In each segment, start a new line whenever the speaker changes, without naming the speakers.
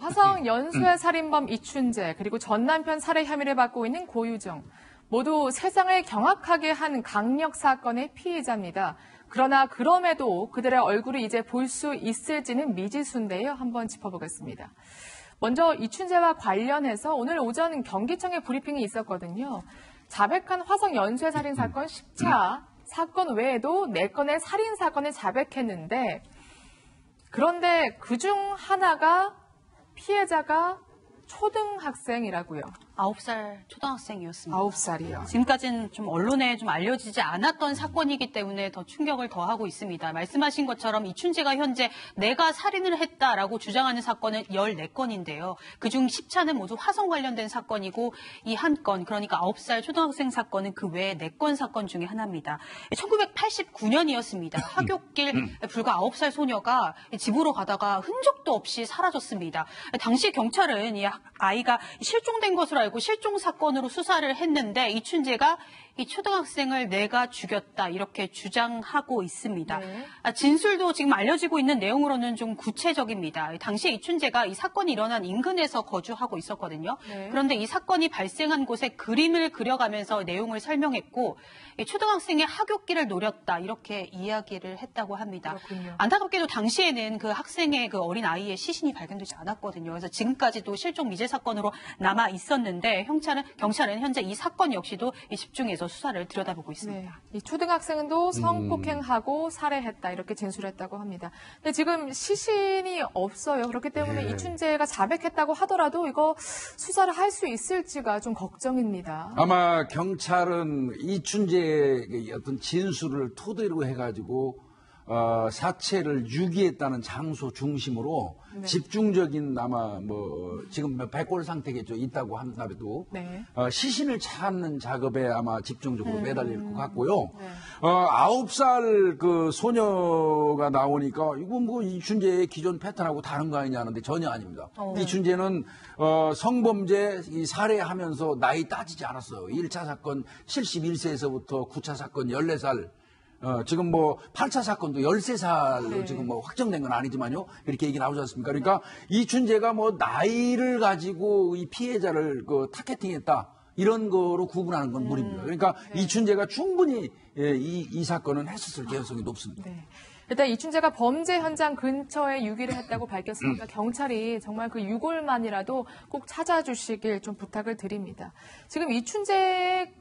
화성 연쇄 살인범 이춘재 그리고 전 남편 살해 혐의를 받고 있는 고유정 모두 세상을 경악하게 한 강력 사건의 피해자입니다. 그러나 그럼에도 그들의 얼굴을 이제 볼 수 있을지는 미지수인데요. 한번 짚어보겠습니다. 먼저 이춘재와 관련해서 오늘 오전 경기청에 브리핑이 있었거든요. 자백한 화성 연쇄 살인 사건 10차 사건 외에도 4건의 살인 사건을 자백했는데 그런데 그중 하나가 피해자가 초등학생이라고요.
9살 초등학생이었습니다.
9살이요.
지금까지는 좀 언론에 좀 알려지지 않았던 사건이기 때문에 더 충격을 더하고 있습니다. 말씀하신 것처럼 이춘재가 현재 내가 살인을 했다라고 주장하는 사건은 14건인데요. 그중 10차는 모두 화성 관련된 사건이고 이 한 건, 그러니까 9살 초등학생 사건은 그 외에 4건 사건 중에 하나입니다. 1989년이었습니다. 하굣길 불과 9살 소녀가 집으로 가다가 흔적도 없이 사라졌습니다. 당시 경찰은 이 아이가 실종된 것으로 알고 실종 사건으로 수사를 했는데 이춘재가 이 초등학생을 내가 죽였다 이렇게 주장하고 있습니다.
네.
진술도 지금 알려지고 있는 내용으로는 좀 구체적입니다. 당시에 이춘재가 이 사건이 일어난 인근에서 거주하고 있었거든요.
네.
그런데 이 사건이 발생한 곳에 그림을 그려가면서 내용을 설명했고 이 초등학생의 하굣길을 노렸다 이렇게 이야기를 했다고 합니다.
그렇군요.
안타깝게도 당시에는 그 학생의 그 어린 아이의 시신이 발견되지 않았거든요. 그래서 지금까지도 실종 미제 사건으로 남아 있었는데 경찰은 현재 이 사건 역시도 집중해서 수사를 들여다보고 있습니다.
네. 이 초등학생도 성폭행하고 살해했다 이렇게 진술했다고 합니다. 근데 지금 시신이 없어요. 그렇기 때문에 이춘재가 자백했다고 하더라도 이거 수사를 할 수 있을지가 좀 걱정입니다.
아마 경찰은 이춘재의 어떤 진술을 토대로 해가지고 사체를 유기했다는 장소 중심으로 집중적인 아마 지금 백골 상태겠죠. 있다고 한다도 시신을 찾는 작업에 아마 집중적으로 매달릴 것 같고요. 9살 그 소녀가 나오니까 이거 이춘재의 기존 패턴하고 다른 거 아니냐 하는데 전혀 아닙니다. 이춘재는 성범죄 살해하면서 나이 따지지 않았어요. 1차 사건 71세에서부터 9차 사건 14살 지금 8차 사건도 13살로 지금 확정된 건 아니지만요. 이렇게 얘기 나오지 않습니까? 그러니까 이춘재가 나이를 가지고 이 피해자를 타겟팅했다. 이런 거로 구분하는 건 무리입니다. 그러니까 이춘재가 충분히 이 사건은 했었을 개연성이 높습니다.
네. 일단 이춘재가 범죄 현장 근처에 유기를 했다고 밝혔으니까 경찰이 정말 그 유골만이라도 꼭 찾아주시길 좀 부탁을 드립니다. 지금 이춘재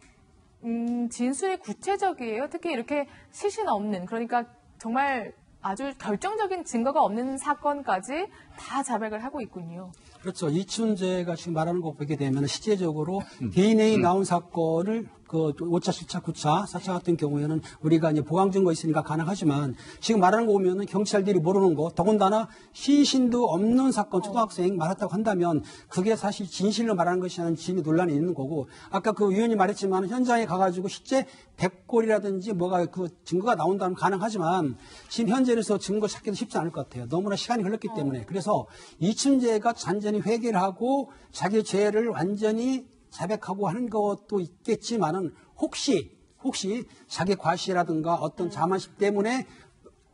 진술이 구체적이에요. 특히 이렇게 시신 없는, 그러니까 정말 아주 결정적인 증거가 없는 사건까지 다 자백을 하고 있군요.
그렇죠. 이춘재가 지금 말하는 거 보게 되면 실제적으로 DNA 나온 사건을 그 5차, 10차, 9차, 4차 같은 경우에는 우리가 이제 보강 증거 있으니까 가능하지만 지금 말하는 거 보면은 경찰들이 모르는 거, 더군다나 시신도 없는 사건 초등학생 말했다고 한다면 그게 사실 진실로 말하는 것이라는 진위 논란이 있는 거고 아까 그 위원이 말했지만 현장에 가가지고 실제 백골이라든지 뭐가 그 증거가 나온다면 가능하지만 지금 현재에서 증거 찾기도 쉽지 않을 것 같아요. 너무나 시간이 흘렀기 때문에. 그래서 이춘재가 완전히 회개를 하고 자기 죄를 완전히 자백하고 하는 것도 있겠지만은 혹시 자기 과시라든가 어떤 자만심 때문에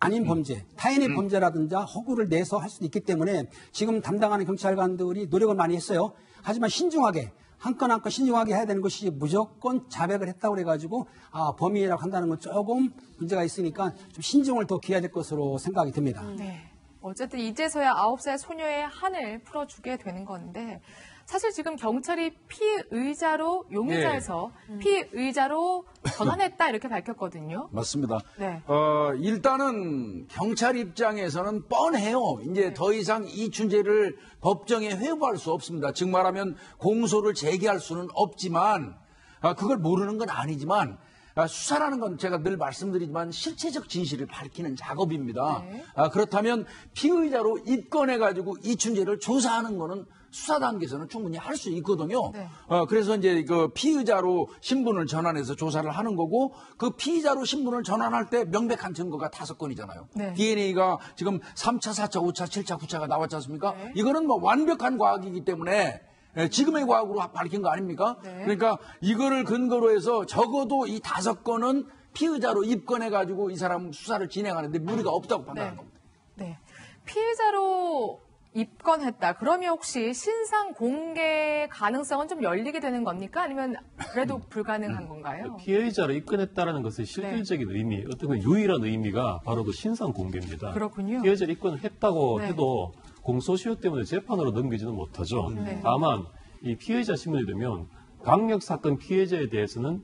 아닌 범죄, 타인의 범죄라든지 허구를 내서 할 수도 있기 때문에 지금 담당하는 경찰관들이 노력을 많이 했어요. 하지만 신중하게 한 건 한 건 신중하게 해야 되는 것이 무조건 자백을 했다고 그래가지고 범인이라고 한다는 건 조금 문제가 있으니까 좀 신중을 더 기해야 될 것으로 생각이 듭니다.
네. 어쨌든 이제서야 9살 소녀의 한을 풀어주게 되는 건데 사실 지금 경찰이 피의자로 용의자에서 피의자로 전환했다 이렇게 밝혔거든요.
맞습니다.
네.
일단은 경찰 입장에서는 뻔해요. 이제 더 이상 이춘재를 법정에 회부할 수 없습니다. 즉 말하면 공소를 제기할 수는 없지만 그걸 모르는 건 아니지만 수사라는 건 제가 늘 말씀드리지만 실체적 진실을 밝히는 작업입니다. 그렇다면 피의자로 입건해가지고 이춘재를 조사하는 거는 수사 단계에서는 충분히 할 수 있거든요. 그래서 이제 그 피의자로 신분을 전환해서 조사를 하는 거고 그 피의자로 신분을 전환할 때 명백한 증거가 5건이잖아요. DNA가 지금 3차, 4차, 5차, 7차, 9차가 나왔지 않습니까? 이거는 완벽한 과학이기 때문에 지금의 과학으로 밝힌 거 아닙니까? 그러니까 이거를 근거로 해서 적어도 이 5건은 피의자로 입건해가지고 이 사람 수사를 진행하는데 무리가 없다고 판단하는 겁니다.
네. 피해자로 입건했다. 그러면 혹시 신상 공개 가능성은 좀 열리게 되는 겁니까? 아니면 그래도 불가능한 건가요?
피해자를 입건했다라는 것의 실질적인 의미, 어떤 그 유일한 의미가 바로 그 신상 공개입니다.
그렇군요.
피해자를 입건을 했다고
네.
해도 공소시효 때문에 재판으로 넘기지는 못하죠.
네.
다만 이 피해자 신문이 되면 강력 사건 피해자에 대해서는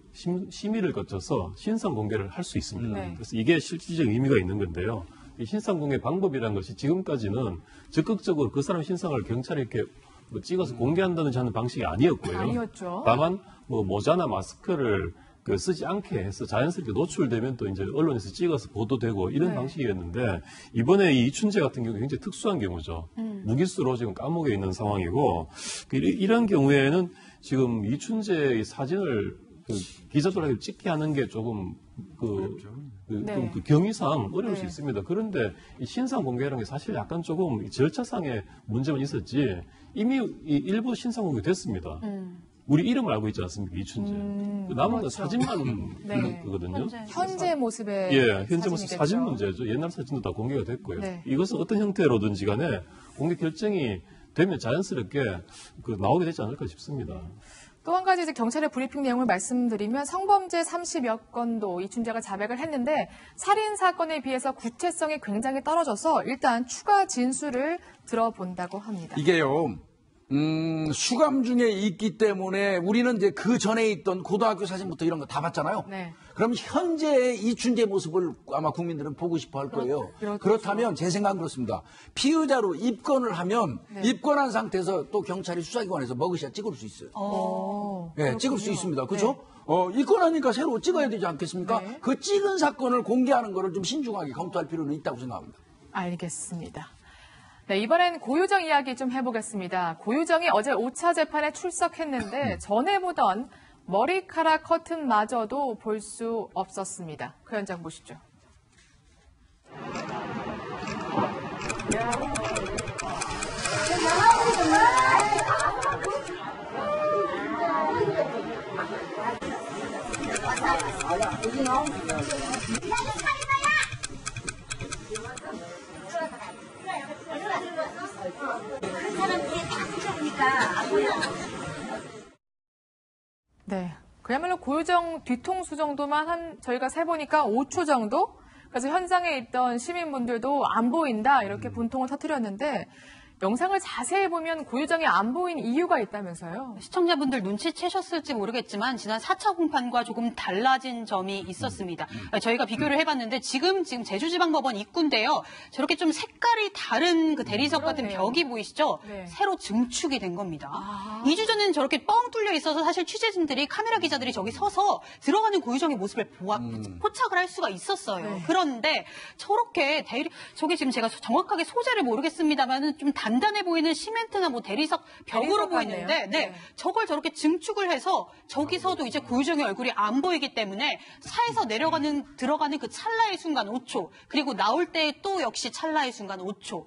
심의를 거쳐서 신상 공개를 할 수 있습니다.
네.
그래서 이게 실질적 의미가 있는 건데요. 이 신상 공개 방법이라는 것이 지금까지는 적극적으로 그 사람 신상을 경찰에 이렇게 뭐 찍어서 공개한다든지 하는 방식이 아니었고요.
아니었죠.
다만 뭐 모자나 마스크를 쓰지 않게 해서 자연스럽게 노출되면 또 이제 언론에서 찍어서 보도되고 이런
네.
방식이었는데 이번에 이 이춘재 같은 경우 굉장히 특수한 경우죠. 무기수로 지금 감옥에 있는 상황이고 이런 경우에는 지금 이춘재의 사진을 기자들에게 찍게 하는 게 조금
네.
그 경위상 어려울
네.
수 있습니다. 그런데 이 신상 공개라는 게 사실 약간 조금 절차상의 문제만 있었지 이미 일부 신상 공개 됐습니다. 우리 이름을 알고 있지 않습니까? 이춘재. 남은 건
그렇죠.
사진만
네.
그거든요.
현재 모습의
현재 모습
사진이겠죠.
사진 문제죠. 옛날 사진도 다 공개가 됐고요.
네.
이것은 어떤 형태로든지 간에 공개 결정이 되면 자연스럽게 나오게 되지 않을까 싶습니다.
또 한 가지 이제 경찰의 브리핑 내용을 말씀드리면 성범죄 30여 건도 이춘재가 자백을 했는데 살인 사건에 비해서 구체성이 굉장히 떨어져서 일단 추가 진술을 들어본다고 합니다.
이게요, 수감 중에 있기 때문에 우리는 이제 그 전에 있던 고등학교 사진부터 이런 거 다 봤잖아요.
네.
그럼 현재의 이춘재 모습을 아마 국민들은 보고 싶어 할 거예요.
그렇죠.
그렇다면 제 생각은 그렇습니다. 피의자로 입건을 하면
네.
입건한 상태에서 또 경찰이 수사기관에서 머그샷 찍을 수 있어요. 네, 찍을 수 있습니다. 그렇죠? 입건하니까 새로 찍어야 되지 않겠습니까?
네.
그 찍은 사건을 공개하는 거를 좀 신중하게 검토할 필요는 있다고 생각합니다.
알겠습니다. 네, 이번엔 고유정 이야기 좀 해보겠습니다. 고유정이 어제 5차 재판에 출석했는데 전에 보던 머리카락 커튼마저도 볼 수 없었습니다. 그 현장 보시죠. 네. 그야말로 고유정 뒤통수 정도만 저희가 세보니까 5초 정도? 그래서 현장에 있던 시민분들도 안 보인다 이렇게 분통을 터뜨렸는데 영상을 자세히 보면 고유정이 안 보인 이유가 있다면서요?
시청자분들 눈치채셨을지 모르겠지만 지난 4차 공판과 조금 달라진 점이 있었습니다. 저희가 비교를 해봤는데 지금 제주지방법원 입구인데요. 저렇게 좀 색깔이 다른 그 대리석 같은
그러네요.
벽이 보이시죠?
네.
새로 증축이 된 겁니다. 2주 전에는 저렇게 뻥 뚫려 있어서 사실 취재진들이 카메라 기자들이 저기 서서 들어가는 고유정의 모습을 포착을 할 수가 있었어요.
네.
그런데 저렇게 저게 지금 제가 정확하게 소재를 모르겠습니다만은 좀 단단해 보이는 시멘트나 뭐 대리석 벽으로
대리석
보이는데
같네요.
네. 저걸 저렇게 증축을 해서 저기서도 이제 고유정의 얼굴이 안 보이기 때문에 차에서 들어가는 그 찰나의 순간 5초, 그리고 나올 때 또 역시 찰나의 순간 5초.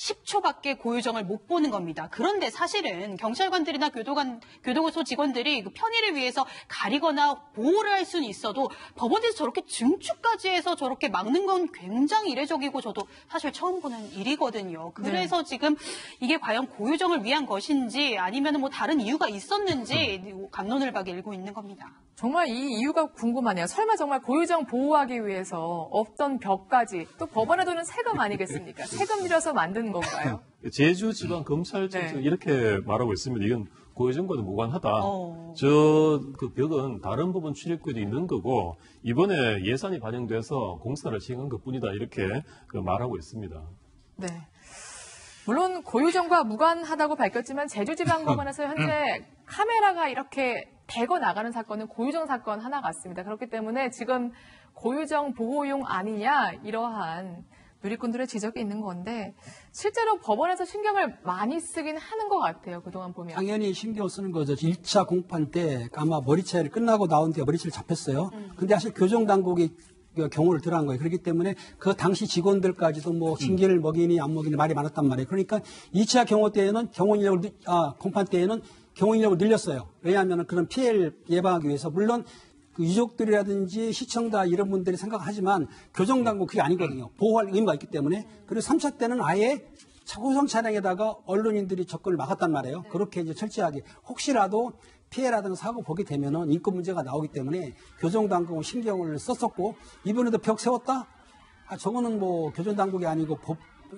10초밖에 고유정을 못 보는 겁니다. 그런데 사실은 경찰관들이나 교도소 직원들이 그 편의를 위해서 가리거나 보호를 할 수는 있어도 법원에서 저렇게 증축까지 해서 저렇게 막는 건 굉장히 이례적이고 저도 사실 처음 보는 일이거든요. 그래서 지금 이게 과연 고유정을 위한 것인지 아니면 뭐 다른 이유가 있었는지 갑론을박이 일고 있는 겁니다.
정말 이 이유가 궁금하네요. 설마 정말 고유정 보호하기 위해서 없던 벽까지 또 법원에 도는 세금 아니겠습니까? 세금 들여서 만든 건가요?
제주지방검찰청에서
네.
이렇게 말하고 있습니다. 이건 고유정과도 무관하다. 그 벽은 다른 부분 출입구에도 있는 거고 이번에 예산이 반영돼서 공사를 시행한 것뿐이다. 이렇게 말하고 있습니다.
네. 물론 고유정과 무관하다고 밝혔지만 제주지방법원에서 현재 카메라가 이렇게 대거 나가는 사건은 고유정 사건 하나 같습니다. 그렇기 때문에 지금 고유정 보호용 아니냐 이러한 누리꾼들의 지적이 있는 건데 실제로 법원에서 신경을 많이 쓰긴 하는 것 같아요. 그동안 보면.
당연히 신경 쓰는 거죠. 1차 공판 때 아마 머리채를 끝나고 나온 뒤에 머리채를 잡혔어요. 근데 사실 교정당국이 경호를 들어간 거예요. 그렇기 때문에 그 당시 직원들까지도 뭐 징계를 먹이니 안 먹이니 말이 많았단 말이에요. 그러니까 2차 경호 때에는 공판 때에는 경호 인력을 늘렸어요. 왜냐하면 그런 피해를 예방하기 위해서 물론 그 유족들이라든지 시청자 이런 분들이 생각하지만 교정당국 그게 아니거든요. 보호할 의무가 있기 때문에. 그리고 3차 때는 아예 차고성 차량에다가 언론인들이 접근을 막았단 말이에요. 그렇게 이제 철저하게 혹시라도 피해라든가 사고 보게 되면은 인권 문제가 나오기 때문에 교정당국은 신경을 썼었고 이번에도 벽 세웠다? 저거는 뭐 교정당국이 아니고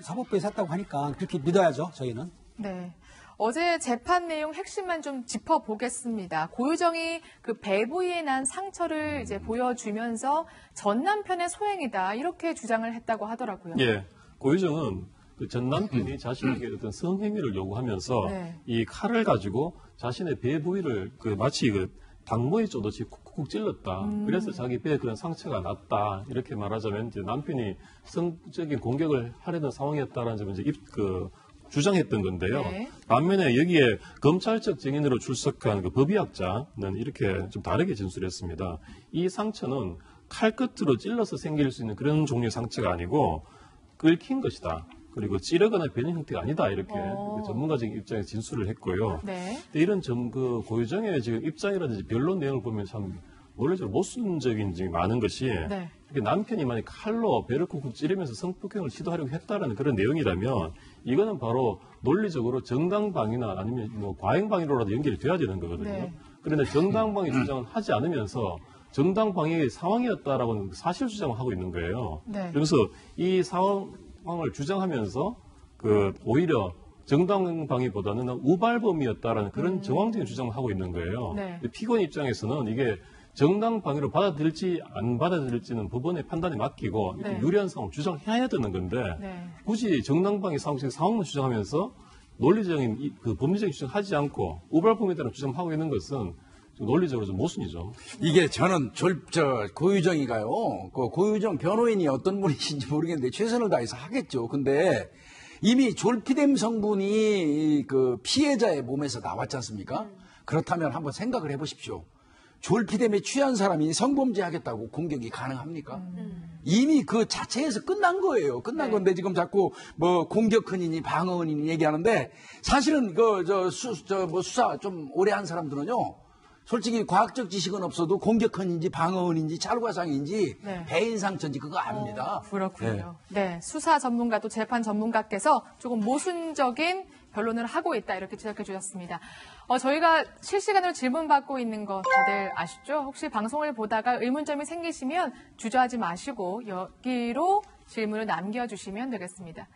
사법부에서 했다고 하니까 그렇게 믿어야죠, 저희는.
네. 어제 재판 내용 핵심만 좀 짚어보겠습니다. 고유정이 그 배 부위에 난 상처를 이제 보여주면서 전 남편의 소행이다 이렇게 주장을 했다고 하더라고요.
예, 고유정은 그 전 남편이 자신에게 어떤 성행위를 요구하면서
네.
이 칼을 가지고 자신의 배 부위를 그 마치 그 닭모이 쪼듯이 쿡쿡 찔렀다. 그래서 자기 배에 그런 상처가 났다. 이렇게 말하자면 이제 남편이 성적인 공격을 하려는 상황이었다라는 점을 이제 주장했던 건데요.
네.
반면에 여기에 검찰 측 증인으로 출석한 그 법의학자는 이렇게 좀 다르게 진술했습니다. 이 상처는 칼 끝으로 찔러서 생길 수 있는 그런 종류의 상처가 아니고 긁힌 것이다. 그리고 찌르거나 베는 형태가 아니다. 이렇게 전문가적인 입장에서 진술을 했고요.
네.
근데 이런 그 고유정의 지금 입장이라든지 변론 내용을 보면 참 원래적으로 모순적인 점이 많은 것이
네.
이렇게 남편이 만약 칼로 배를 쿡쿡 찌르면서 성폭행을 시도하려고 했다라는 그런 내용이라면 이거는 바로 논리적으로 정당방위나 아니면 뭐 과잉방위로라도 연결이 돼야 되는 거거든요.
네.
그런데 정당방위 주장은 하지 않으면서 정당방위의 상황이었다라고는 사실 주장을 하고 있는 거예요.
네.
그래서 이 상황을 주장하면서 오히려 정당방위보다는 우발범이었다라는 그런 정황적인 주장을 하고 있는 거예요.
네.
피고인 입장에서는 이게 정당방위로 받아들일지 안 받아들일지는 법원의 판단에 맡기고
네.
유리한 상황을 주장해야 되는 건데
네.
굳이 정당방위 상황만 주장하면서 논리적인 그 법리적인 주장하지 않고 우발범에 대한 주장하고 있는 것은 좀 논리적으로 좀 모순이죠.
이게 저는 고유정이가요. 그 고유정 변호인이 어떤 분이신지 모르겠는데 최선을 다해서 하겠죠. 근데 이미 졸피뎀 성분이 그 피해자의 몸에서 나왔지 않습니까? 그렇다면 한번 생각을 해보십시오. 졸피뎀에 취한 사람이 성범죄 하겠다고 공격이 가능합니까? 이미 그 자체에서 끝난 거예요. 끝난
네.
건데 지금 자꾸 뭐 공격헌이니 방어헌이니 얘기하는데 사실은 수사 좀 오래 한 사람들은요. 솔직히 과학적 지식은 없어도 공격헌인지 방어헌인지 찰과상인지
네.
배인 상처인지 그거 압니다.
그렇군요. 네. 수사 전문가 또 재판 전문가께서 조금 모순적인 변론을 하고 있다 이렇게 지적해 주셨습니다. 저희가 실시간으로 질문 받고 있는 거 다들 아시죠? 혹시 방송을 보다가 의문점이 생기시면 주저하지 마시고 여기로 질문을 남겨주시면 되겠습니다.